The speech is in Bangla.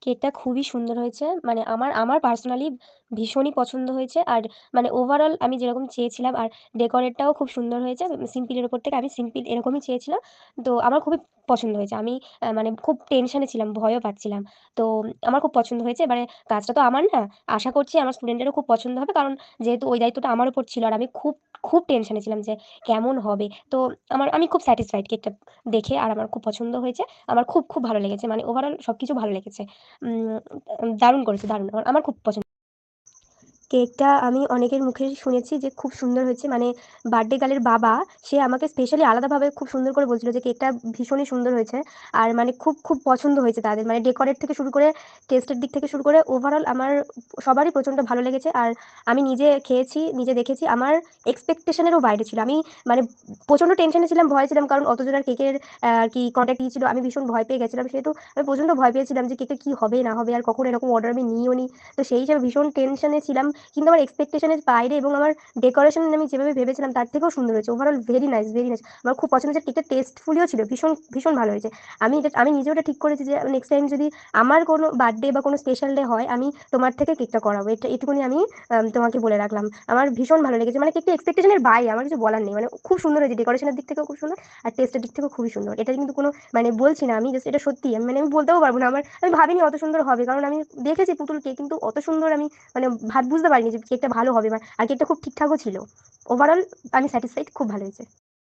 কেকটা খুবই সুন্দর হয়েছে। মানে আমার আমার পার্সোনালি ভীষণই পছন্দ হয়েছে। আর মানে ওভারঅল আমি যেরকম চেয়েছিলাম, আর ডেকোরেটটাও খুব সুন্দর হয়েছে। সিম্পলের উপর থেকে আমি সিম্পল এরকমই চেয়েছিলাম। তো আমার খুবই পছন্দ হয়েছে। আমি মানে খুব টেনশনে ছিলাম, ভয়ও পাচ্ছিলাম। তো আমার খুব পছন্দ হয়েছে। এবারে কাজটা তো আমার না, আশা করছি আমার স্টুডেন্টেরও খুব পছন্দ হবে। কারণ যেহেতু ওই দায়িত্বটা আমার উপর ছিল, আর আমি খুব খুব টেনশনে ছিলাম যে কেমন হবে। তো আমি খুব স্যাটিসফাইড কেকটা দেখে, আর আমার খুব পছন্দ হয়েছে। আমার খুব খুব ভালো লেগেছে, মানে ওভারঅল সবকিছু ভালো লেগেছে। দারুণ করেছে, দারুণ। আমার খুব পছন্দ। কেকটা আমি অনেকের মুখে শুনেছি যে খুব সুন্দর হয়েছে। মানে বার্থডে গার্লের বাবা, সে আমাকে স্পেশালি আলাদাভাবে খুব সুন্দর করে বলছিল যে কেকটা ভীষণই সুন্দর হয়েছে। আর মানে খুব খুব পছন্দ হয়েছে তাদের, মানে ডেকোরেট থেকে শুরু করে, টেস্টের দিক থেকে শুরু করে ওভারঅল আমার সবারই প্রচণ্ড ভালো লেগেছে। আর আমি নিজে খেয়েছি, নিজে দেখেছি, আমার এক্সপেকটেশনেরও বাইরে ছিল। আমি মানে প্রচণ্ড টেনশনে ছিলাম, ভয় ছিলাম, কারণ অতজনের কেকের আর কি কন্ট্যাক্ট দিয়েছিল। আমি ভীষণ ভয় পেয়ে গেছিলাম, সেহেতু আমি প্রচণ্ড ভয় পেয়েছিলাম যে কেকের কী হবে না হবে, আর কখনো এরকম অর্ডার আমি নিইও নি। তো সেই হিসাবে ভীষণ টেনশনে ছিলাম। কিন্তু আমার এক্সপেকটেশনের বাইরে, এবং আমার ডেকোরেশন আমি যেভাবে ভেবেছিলাম তার থেকেও সুন্দর হয়েছে। Overall very nice, very nice. আমার খুব পছন্দ হয়েছে। কেকটা টেস্টফুলিও ছিল, ভীষণ ভীষণ ভালো হয়েছে। আমি নিজে ওটা ঠিক করেছি যে নেক্সট টাইম যদি আমার কোনো বার্থডে বা কোনো স্পেশাল ডে হয়, আমি তোমার থেকে কেকটা করাবো। এটুকুনি আমি তোমাকে বলে রাখলাম। আমার ভীষণ ভালো লেগেছে। মানে কেকটা এক্সপেকটেশনের বাইরে, আমার কিছু বলার নেই। মানে খুব সুন্দর হয়েছে, ডেকোরেশনের দিক থেকেও খুব সুন্দর, আর টেস্টের দিক থেকেও খুবই সুন্দর। এটা কিন্তু কোনো মানে বলছি না, আমি জাস্ট এটা সত্যি। আমি বলতেও পারবো না। আমি ভাবিনি অত সুন্দর হবে, কারণ আমি দেখেছি পুতুল কেক, কিন্তু অত সুন্দর আমি মানে বুঝতে পারিনি যে কেকটা ভালো হবে। আর কেকটা খুব ঠিকঠাকও ছিল। ওভারঅল আমি স্যাটিসফাইড, খুব ভালো হয়েছে।